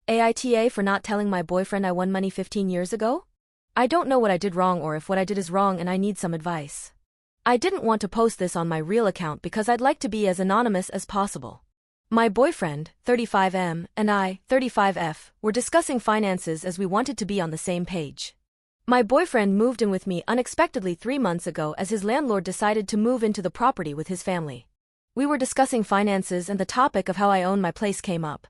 AITA for not telling my boyfriend I won money 15 years ago? I don't know what I did wrong or if what I did is wrong and I need some advice. I didn't want to post this on my real account because I'd like to be as anonymous as possible. My boyfriend, 35M, and I, 35F, were discussing finances as we wanted to be on the same page. My boyfriend moved in with me unexpectedly 3 months ago as his landlord decided to move into the property with his family. We were discussing finances and the topic of how I own my place came up.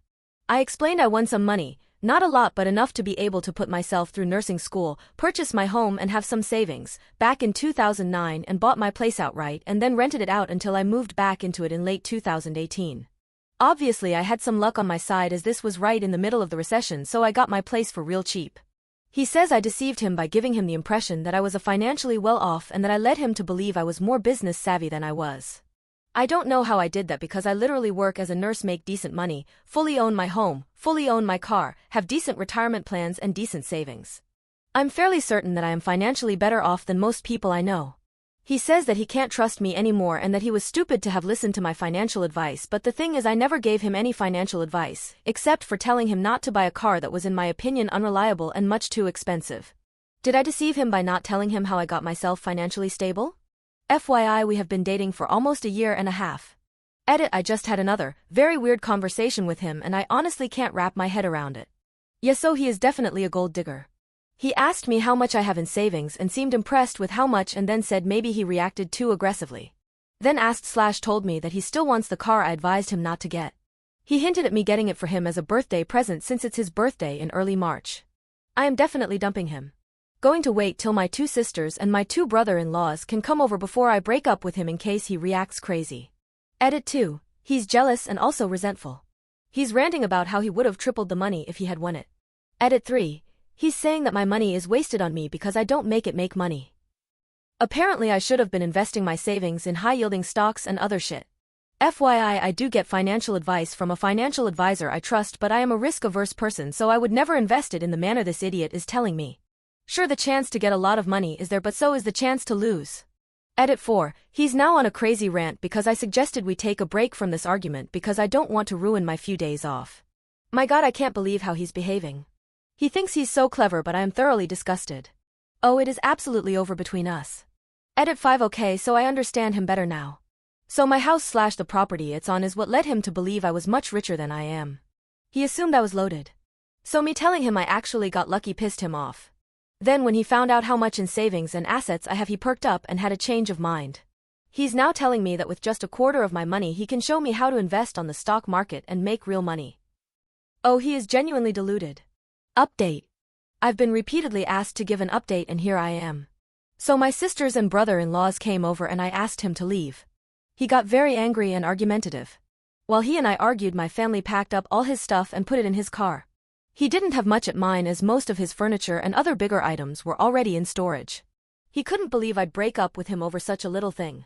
I explained I won some money, not a lot but enough to be able to put myself through nursing school, purchase my home and have some savings, back in 2009 and bought my place outright and then rented it out until I moved back into it in late 2018. Obviously I had some luck on my side as this was right in the middle of the recession, so I got my place for real cheap. He says I deceived him by giving him the impression that I was financially well off and that I led him to believe I was more business savvy than I was. I don't know how I did that because I literally work as a nurse, make decent money, fully own my home, fully own my car, have decent retirement plans and decent savings. I'm fairly certain that I am financially better off than most people I know. He says that he can't trust me anymore and that he was stupid to have listened to my financial advice, but the thing is I never gave him any financial advice, except for telling him not to buy a car that was in my opinion unreliable and much too expensive. Did I deceive him by not telling him how I got myself financially stable? FYI, we have been dating for almost a year and a half. Edit, I just had another, very weird conversation with him and I honestly can't wrap my head around it. Yeah, so he is definitely a gold digger. He asked me how much I have in savings and seemed impressed with how much and then said maybe he reacted too aggressively. Then told me that he still wants the car I advised him not to get. He hinted at me getting it for him as a birthday present since it's his birthday in early March. I am definitely dumping him. Going to wait till my 2 sisters and my 2 brother-in-laws can come over before I break up with him in case he reacts crazy. Edit 2. He's jealous and also resentful. He's ranting about how he would have tripled the money if he had won it. Edit 3. He's saying that my money is wasted on me because I don't make money. Apparently I should have been investing my savings in high-yielding stocks and other shit. FYI, I do get financial advice from a financial advisor I trust, but I am a risk-averse person, so I would never invest it in the manner this idiot is telling me. Sure, the chance to get a lot of money is there, but so is the chance to lose. Edit 4. He's now on a crazy rant because I suggested we take a break from this argument because I don't want to ruin my few days off. My God, I can't believe how he's behaving. He thinks he's so clever, but I am thoroughly disgusted. Oh, it is absolutely over between us. Edit 5. Okay, so I understand him better now. So my house/the property it's on is what led him to believe I was much richer than I am. He assumed I was loaded. So me telling him I actually got lucky pissed him off. Then when he found out how much in savings and assets I have, he perked up and had a change of mind. He's now telling me that with just a quarter of my money he can show me how to invest on the stock market and make real money. Oh, he is genuinely deluded. Update. I've been repeatedly asked to give an update and here I am. So my sisters and brother-in-laws came over and I asked him to leave. He got very angry and argumentative. While he and I argued, my family packed up all his stuff and put it in his car. He didn't have much at mine as most of his furniture and other bigger items were already in storage. He couldn't believe I'd break up with him over such a little thing.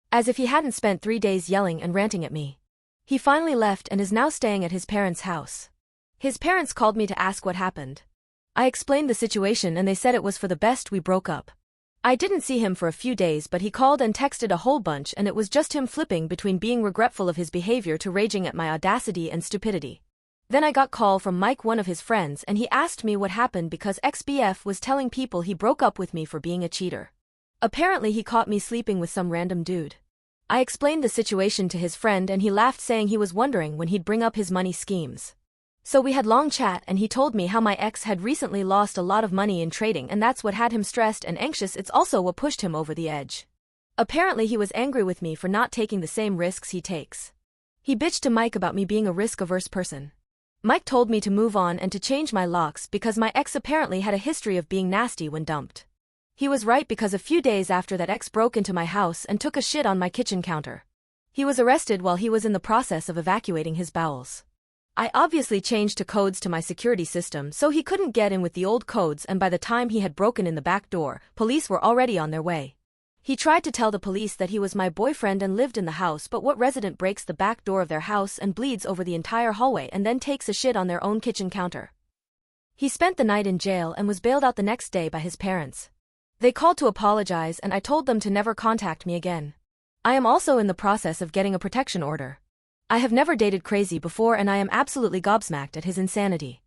As if he hadn't spent 3 days yelling and ranting at me. He finally left and is now staying at his parents' house. His parents called me to ask what happened. I explained the situation and they said it was for the best we broke up. I didn't see him for a few days, but he called and texted a whole bunch and it was just him flipping between being regretful of his behavior to raging at my audacity and stupidity. Then I got call from Mike, one of his friends, and he asked me what happened because ex-BF was telling people he broke up with me for being a cheater. Apparently he caught me sleeping with some random dude. I explained the situation to his friend and he laughed, saying he was wondering when he'd bring up his money schemes. So we had long chat and he told me how my ex had recently lost a lot of money in trading and that's what had him stressed and anxious. It's also what pushed him over the edge. Apparently he was angry with me for not taking the same risks he takes. He bitched to Mike about me being a risk-averse person. Mike told me to move on and to change my locks because my ex apparently had a history of being nasty when dumped. He was right because a few days after that, ex broke into my house and took a shit on my kitchen counter. He was arrested while he was in the process of evacuating his bowels. I obviously changed codes to my security system so he couldn't get in with the old codes, and by the time he had broken in the back door, police were already on their way. He tried to tell the police that he was my boyfriend and lived in the house, but what resident breaks the back door of their house and bleeds over the entire hallway and then takes a shit on their own kitchen counter? He spent the night in jail and was bailed out the next day by his parents. They called to apologize and I told them to never contact me again. I am also in the process of getting a protection order. I have never dated crazy before and I am absolutely gobsmacked at his insanity.